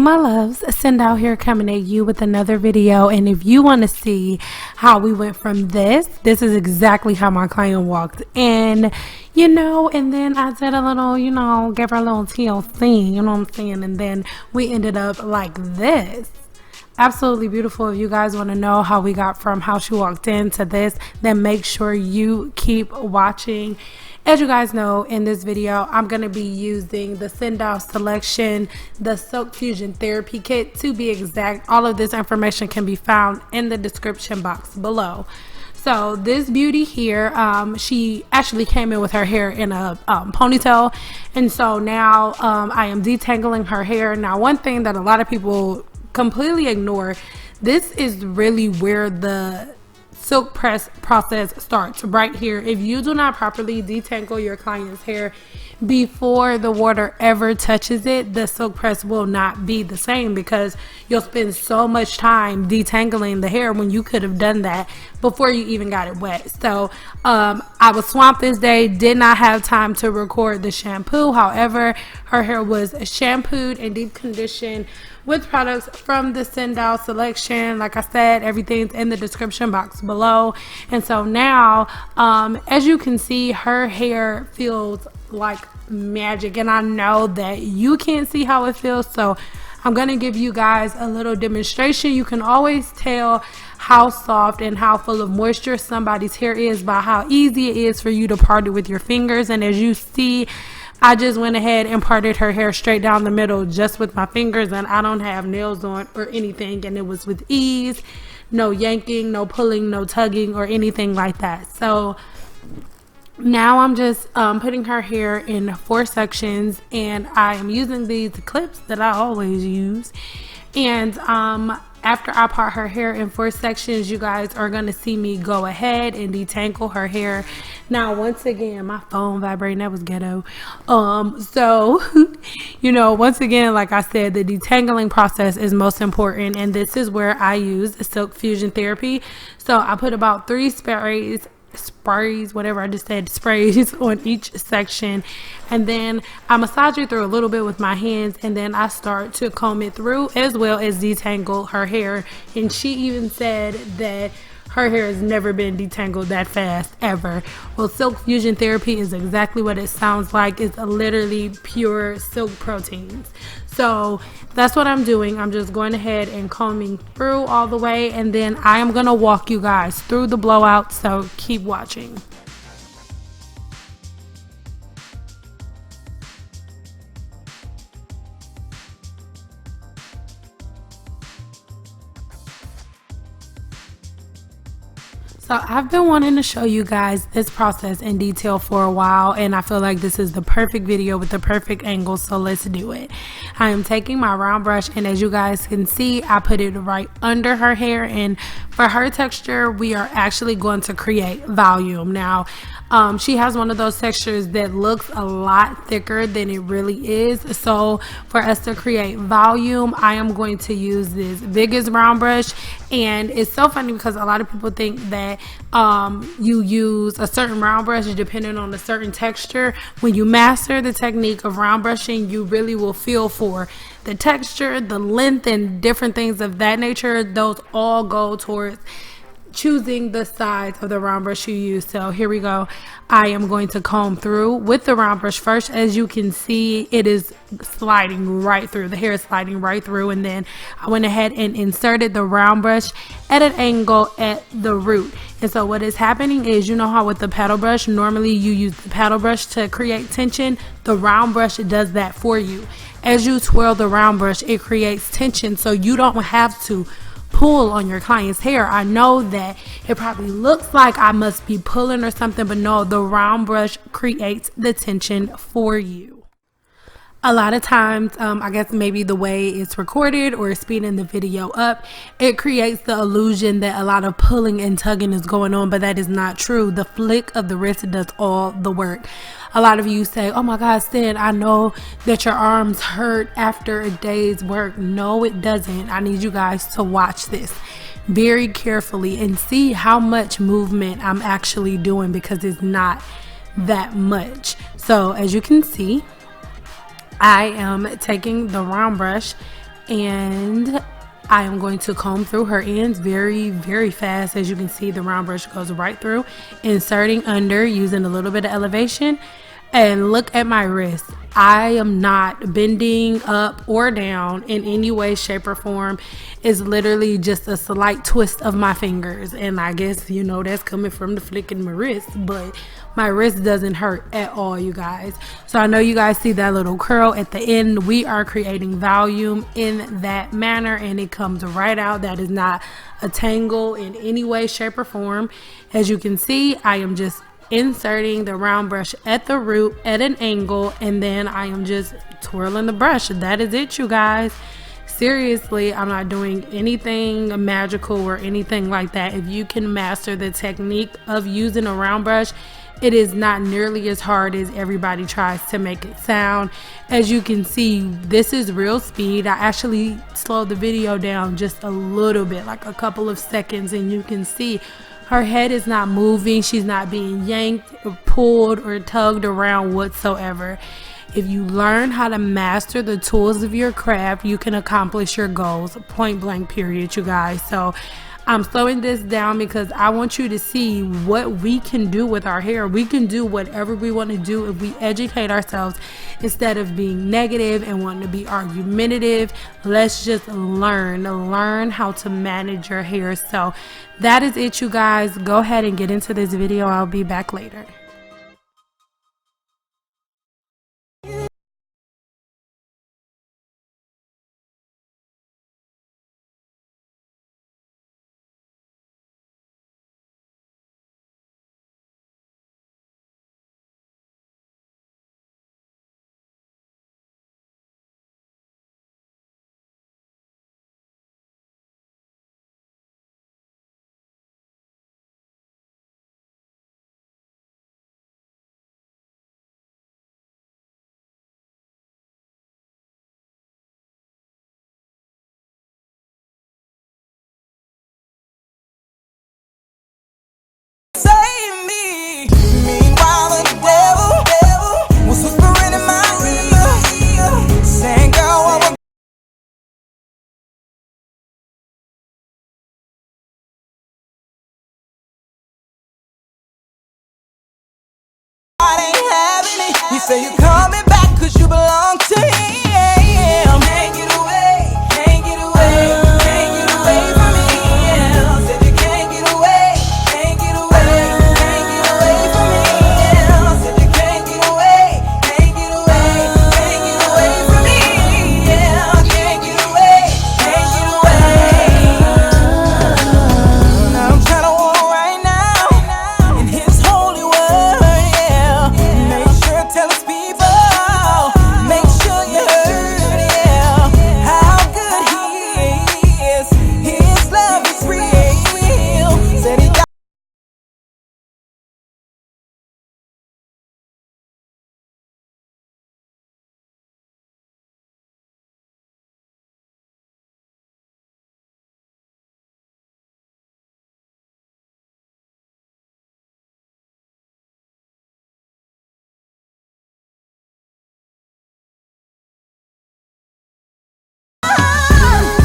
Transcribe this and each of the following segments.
my loves, Send Out here coming at you with another video. And if you want to see how we went from this is exactly how my client walked in, and then I did a little, gave her a little TLC, you know what I'm saying? And then we ended up like this. Absolutely beautiful. If you guys want to know how we got from how she walked in to this, then make sure you keep watching. As you guys know, in this video, I'm going to be using the Send Out selection, the Silk Fusion Therapy Kit. To be exact, all of this information can be found in the description box below. So this beauty here, she actually came in with her hair in a ponytail. And so now I am detangling her hair. Now, one thing that a lot of people completely ignore, this is really where the silk press process starts, right here. If you do not properly detangle your client's hair before the water ever touches it, the silk press will not be the same, because you'll spend so much time detangling the hair when you could have done that before you even got it wet. So I was swamped this day, did not have time to record the shampoo. However, her hair was shampooed and deep conditioned with products from the Send Out selection. Like I said, everything's in the description box below. And so now, as you can see, her hair feels like magic. And I know that you can't see how it feels, so I'm going to give you guys a little demonstration. You can always tell how soft and how full of moisture somebody's hair is by how easy it is for you to part it with your fingers. And as you see, I just went ahead and parted her hair straight down the middle just with my fingers, and I don't have nails on or anything, and it was with ease. No yanking, no pulling, no tugging or anything like that. So now I'm just putting her hair in 4 sections, and I am using these clips that I always use. And after I part her hair in 4 sections, you guys are going to see me go ahead and detangle her hair. Now, once again, my phone vibrating, that was ghetto. So, once again, like I said, the detangling process is most important. And this is where I use the Silk Fusion Therapy. So I put about 3 sprays, whatever I just said, sprays on each section, and then I massage it through a little bit with my hands, and then I start to comb it through as well as detangle her hair. And she even said that her hair has never been detangled that fast ever. Well, Silk Fusion Therapy is exactly what it sounds like. It's literally pure silk proteins. So that's what I'm doing. I'm just going ahead and combing through all the way, and then I am going to walk you guys through the blowout, so keep watching. So I've been wanting to show you guys this process in detail for a while, and I feel like this is the perfect video with the perfect angle, so let's do it. I am taking my round brush, and as you guys can see, I put it right under her hair, and for her texture, we are actually going to create volume. Now, she has one of those textures that looks a lot thicker than it really is. So for us to create volume, I am going to use this biggest round brush. And it's so funny because a lot of people think that you use a certain round brush depending on a certain texture. When you master the technique of round brushing, you really will feel for the texture, the length, and different things of that nature. Those all go towards choosing the size of the round brush you use. So here we go. I am going to comb through with the round brush first. As you can see, it is sliding right through. The hair is sliding right through, and then I went ahead and inserted the round brush at an angle at the root. And so what is happening is, you know how with the paddle brush, normally you use the paddle brush to create tension. The round brush does that for you. As you twirl the round brush, it creates tension, so you don't have to pull on your client's hair. I know that it probably looks like I must be pulling or something, but no, the round brush creates the tension for you. A lot of times, I guess maybe the way it's recorded or speeding the video up, it creates the illusion that a lot of pulling and tugging is going on, but that is not true. The flick of the wrist does all the work. A lot of you say, oh my God, Sid, I know that your arms hurt after a day's work. No, it doesn't. I need you guys to watch this very carefully and see how much movement I'm actually doing, because it's not that much. So as you can see, I am taking the round brush and I am going to comb through her ends very, very fast. As you can see, the round brush goes right through, inserting under, using a little bit of elevation. And look at my wrist. I am not bending up or down in any way, shape, or form. It's literally just a slight twist of my fingers. And I guess, you know, that's coming from the flicking my wrist, but my wrist doesn't hurt at all, you guys. So I know you guys see that little curl at the end. We are creating volume in that manner, and it comes right out. That is not a tangle in any way, shape, or form. As you can see, I am just inserting the round brush at the root at an angle, and then I am just twirling the brush. That is it, you guys. Seriously, I'm not doing anything magical or anything like that. If you can master the technique of using a round brush, it is not nearly as hard as everybody tries to make it sound. As you can see, this is real speed. I actually slowed the video down just a little bit, like a couple of seconds, and you can see her head is not moving. She's not being yanked or pulled or tugged around whatsoever. If you learn how to master the tools of your craft, you can accomplish your goals, point blank, period, you guys. So I'm slowing this down because I want you to see what we can do with our hair. We can do whatever we want to do if we educate ourselves instead of being negative and wanting to be argumentative. Let's just learn how to manage your hair. So that is it, you guys. Go ahead and get into this video. I'll be back later. He say you coming back cause you belong to him. Can't get away, can't get away, can't get away from him. Said you can't get away, can't get away, can't get away from him. Said you can't get away, can't get away, can't get away from him. Can't get away, can't get away. I'm trying to walk right now in his holy word, yeah. Make sure tell his people, make sure you heard, yeah, how good he is. His love is real. Said he got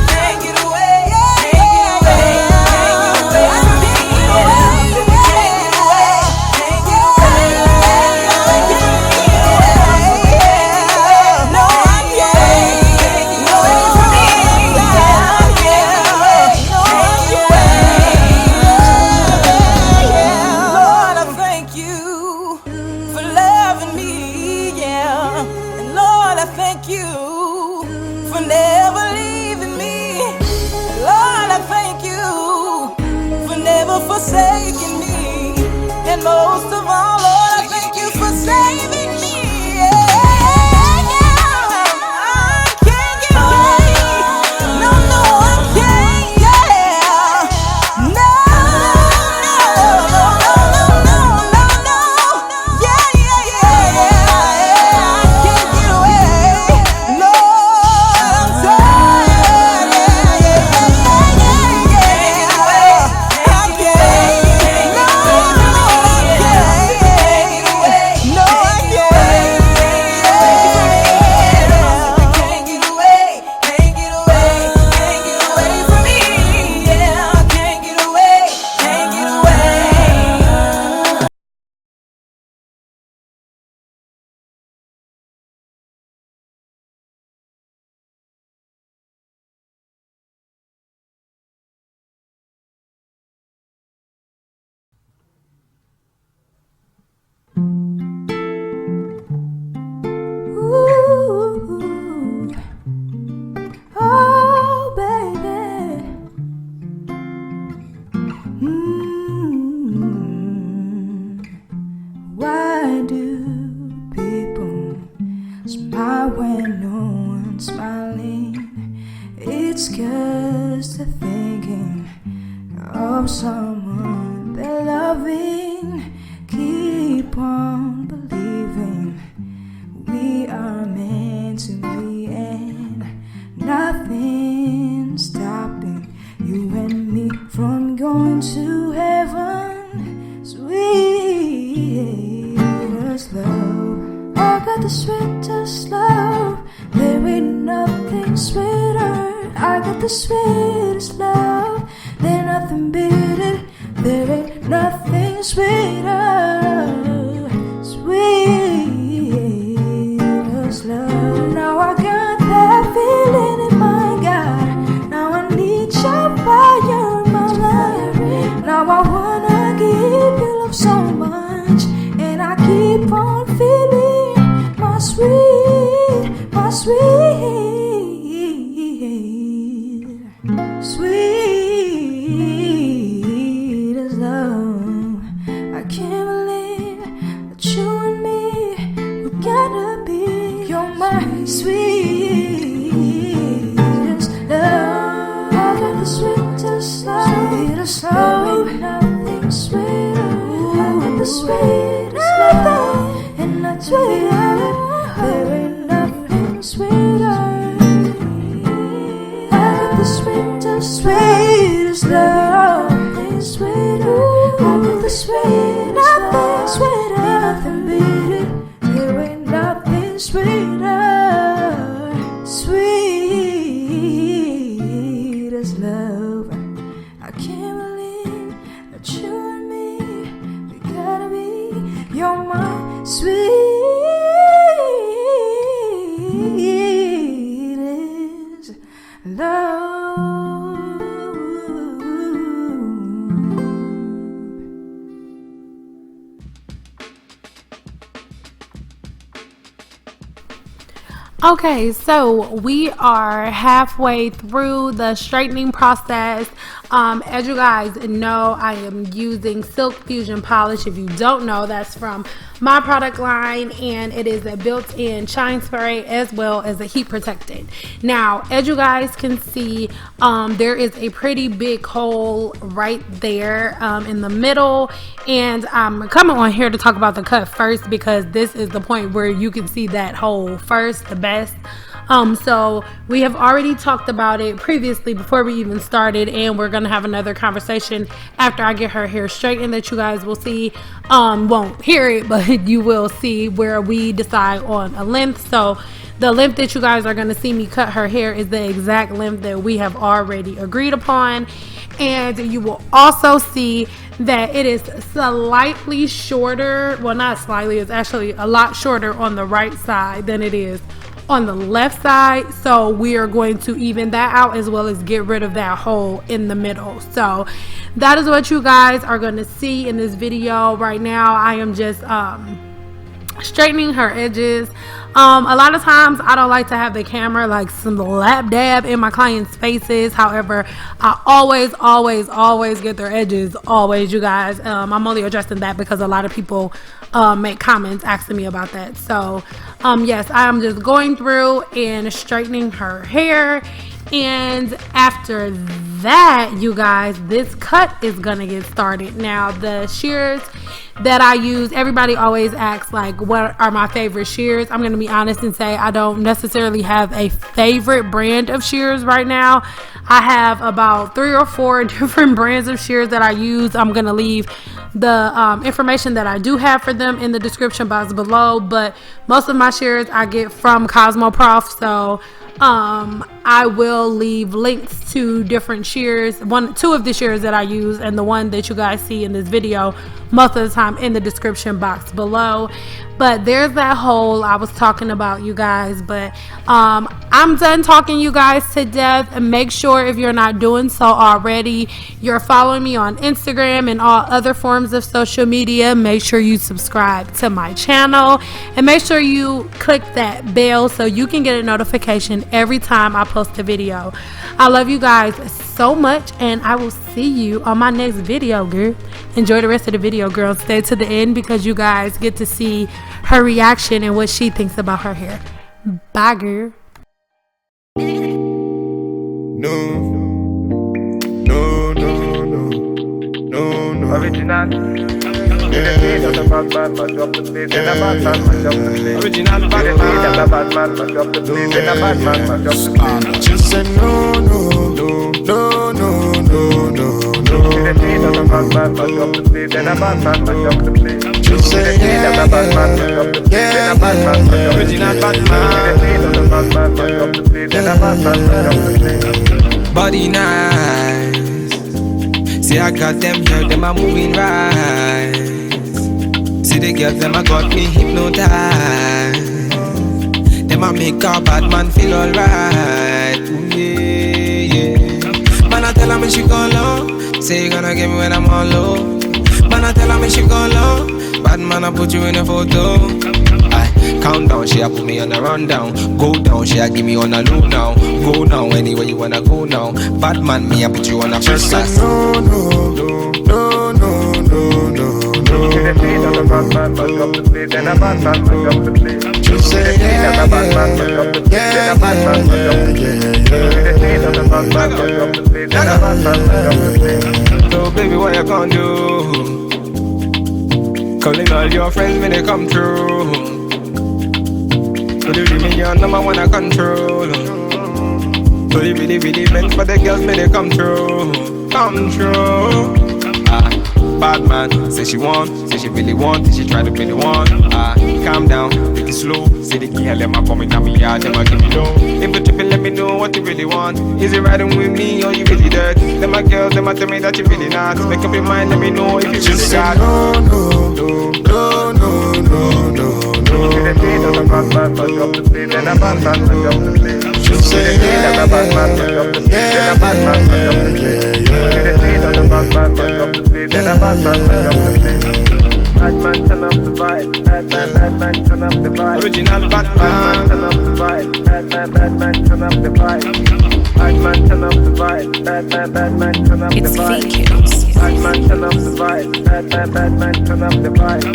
can't get away, can't get away, can't get away from me. Said you can't get away, can't get away, can't get away. No, I can't get away from me. Can't get away. Lord, I thank you for loving me, yeah. And Lord, I thank you for never leaving me. Lord, I thank you for never forsaking me. And most of all, Lord, I thank you for saving me. Yeah. I can't get away. No, no, I can't. Yeah. No, no, no, no, no, no, no. Yeah, yeah, yeah, yeah. I can't get away. Lord, I'm tired. Yeah, yeah, yeah, yeah, yeah. I can't. No, no, I can't. No, I can't. on believing we are meant to be, and nothing's stopping you and me from going to heaven. Sweetest love, I got the sweetest love. There ain't nothing sweeter. I got the sweetest love. There's nothing beat it. There ain't nothing sweeter. Sweetest love. Now I got that feeling in my God. Now I need your fire in my life. Now I wanna give you love so much, and I keep on feeling my sweet, my sweetest love. I can't believe that you and me, we gotta be. You're my sweetest love. I got the sweetest love. Sweetest love. There ain't nothing sweeter. I got the sweetest love, and that's sweeter. There ain't nothing sweeter. I got the sweetest, sweetest love. Nothing sweeter. I got the sweetest, nothing sweeter. Nothing beat it. There ain't nothing sweeter. Sweetest love. I can't believe that you and me, we gotta be. You're my sweetest love. Okay, so we are halfway through the straightening process. As you guys know, I am using Silk Fusion polish. If you don't know, that's from my product line, and it is a built-in shine spray as well as a heat protectant. Now, as you guys can see, there is a pretty big hole right there in the middle, and I'm coming on here to talk about the cut first because this is the point where you can see that hole first, the best. So we have already talked about it previously before we even started, and we're gonna have another conversation after I get her hair straightened that you guys will see. Won't hear it, but you will see where we decide on a length. So the length that you guys are gonna see me cut her hair is the exact length that we have already agreed upon, and you will also see that it is slightly shorter. Well, not slightly, it's actually a lot shorter on the right side than it is on the left side. So we are going to even that out as well as get rid of that hole in the middle. So that is what you guys are going to see in this video. Right now I am just straightening her edges. A lot of times I don't like to have the camera like some lap dab in my clients' faces. However, I always get their edges, always, you guys. I'm only addressing that because a lot of people make comments asking me about that. So yes, I am just going through and straightening her hair, and after that, you guys, this cut is gonna get started. Now, the shears that I use, everybody always asks like what are my favorite shears. I'm gonna be honest and say I don't necessarily have a favorite brand of shears right now. I have about 3 or 4 different brands of shears that I use. I'm gonna leave the information that I do have for them in the description box below, but most of my shears I get from Cosmoprof, so I will leave links to different shears, 2 of the shears that I use and the one that you guys see in this video most of the time in the description box below. But there's that hole I was talking about, you guys. But I'm done talking you guys to death. And make sure, if you're not doing so already, you're following me on Instagram and all other forms of social media. Make sure you subscribe to my channel, and make sure you click that bell so you can get a notification every time I post a video. I love you guys so much, and I will see you on my next video, girl. Enjoy the rest of the video, girl. Stay to the end because you guys get to see her reaction and what she thinks about her hair. Bye, girl. No. Original. Original bad man. She said no, no, no, no, no, no, no, no. She said yeah, original bad man. Body nice. See I got them here, them are moving right. See the girls, them a got me hypnotized. Them a make a bad man feel alright. Yeah, yeah. Man I tell her me she gone low. Say you gonna get me when I'm on low. Man I tell her me she gone low. Bad man I put you in a photo. I count down, she a put me on a rundown. Go down, she a give me on a low now. Go now, anywhere you wanna go now. Bad man, me I put you on a first class. No, no, no, no, no, no, no. She say yeah, So baby, what you gonna do? Calling all your friends when they come through. So they leave me your number one I control. So they really meant for the girls when they come through. Come through. Bad man, say she want, say she really want, say she try to be the one. Calm down, take it slow. Say the girl, them a coming at me yard, them a give me low. If you tripping, let me know what you really want. Is it riding with me or you really dead? Them a girls, them a tell me that you really not. Make up your mind, let me know if you really got. No, no, no, no, no, no, no, no. She say yeah, Bad man, turn up the vibe. Bad man, turn up the vibe. Original bad man, turn up the vibe. Bad man, turn up the vibe. Bad man, turn up the vibe. Bad man, turn up the vibe. Bad man, turn up the vibe. Bad man, turn up the vibe.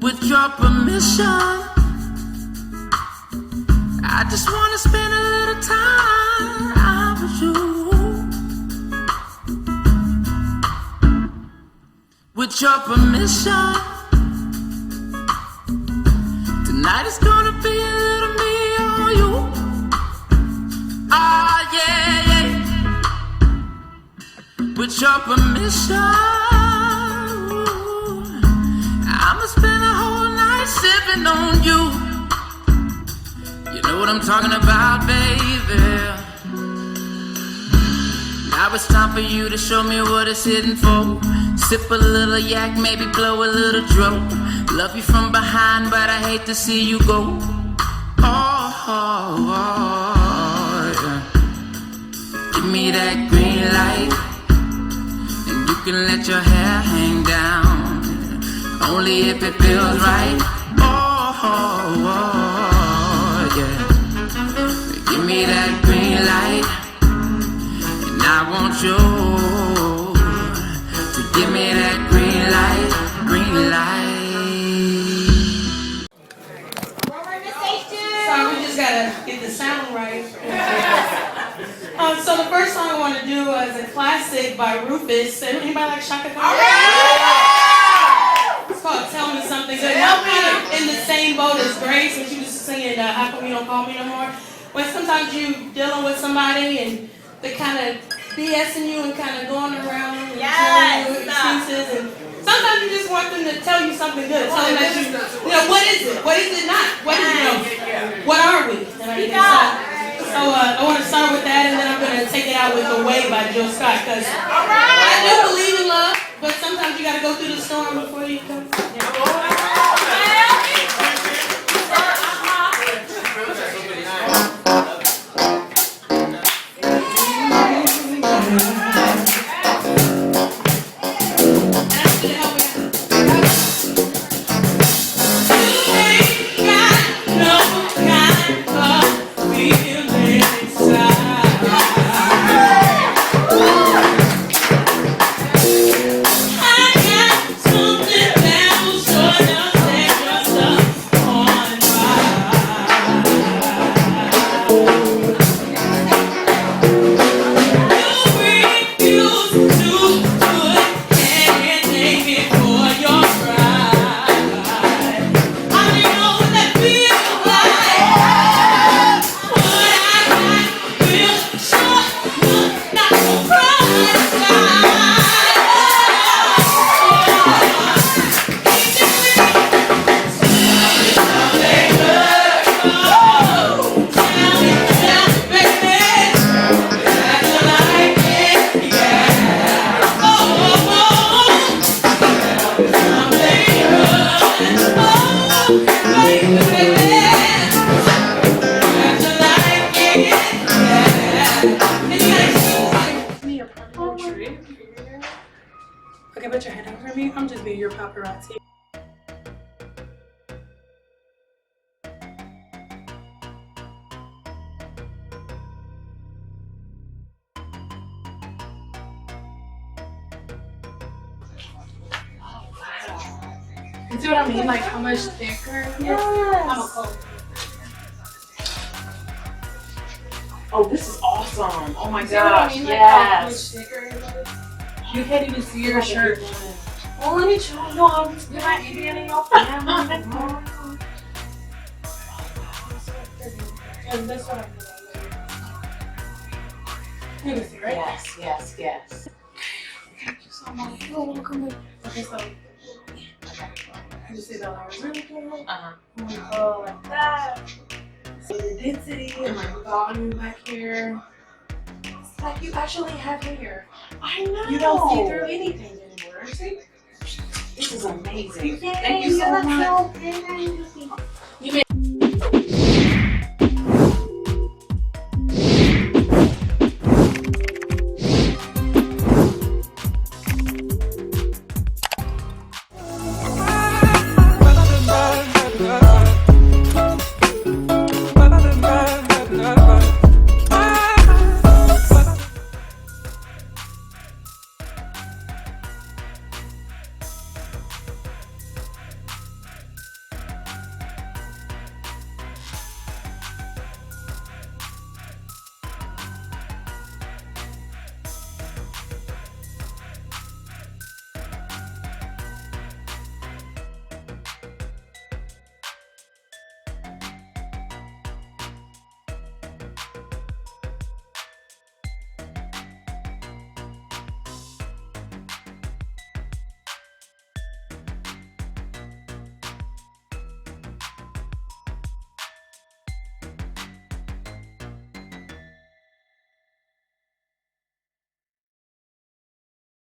With your permission, I just wanna spend a little time with you. With your permission, tonight is gonna be a little me on you. Ah, yeah, yeah. With your permission, I'ma spend a whole night sipping on you. You know what I'm talking about, baby. Now it's time for you to show me what it's hitting for. Sip a little yak, maybe blow a little dro. Love you from behind, but I hate to see you go. Yeah. Give me that green light, and you can let your hair hang down, only if it feels right. Yeah. Give me that green light, and I want you to give me that green light, green light. So we just gotta get the sound right. So the first song I want to do is a classic by Rufus. Anybody like Shaka Khan? It's called Tell Me Something Good. Now in the same boat as Grace when she was singing How Come You Don't Call Me No More. When sometimes you dealing with somebody and they kind of BSing you and kind of going around and telling you excuses, and sometimes you just want them to tell you something good. Tell them that you know, what is it? What is it not? What is it? What are we? So I want to start with that, and then I'm going to take it out with The Way by Jill Scott, because I do believe in love, but sometimes you got to go through the storm before you come. Okay, put your hand over me. I'm just being your paparazzi. You see what I mean? Like how much thicker? Yes. I'm a cold. Oh, this is awesome. Oh my See what I gosh, mean? Like how much yes. thicker it is? You can't even see your shirt. Well, let me try. No, you're not Indian in your family. And that's what I'm doing. You can see, right? Yes, yes, yes. Thank you so much. You're welcome. Okay, so you see that I was really good. Uh-huh. I'm gonna go like that. So the density and like volume back here. It's like you actually have hair. I know. You don't see through anything anymore. See? This is amazing. Yay, Thank you so much. You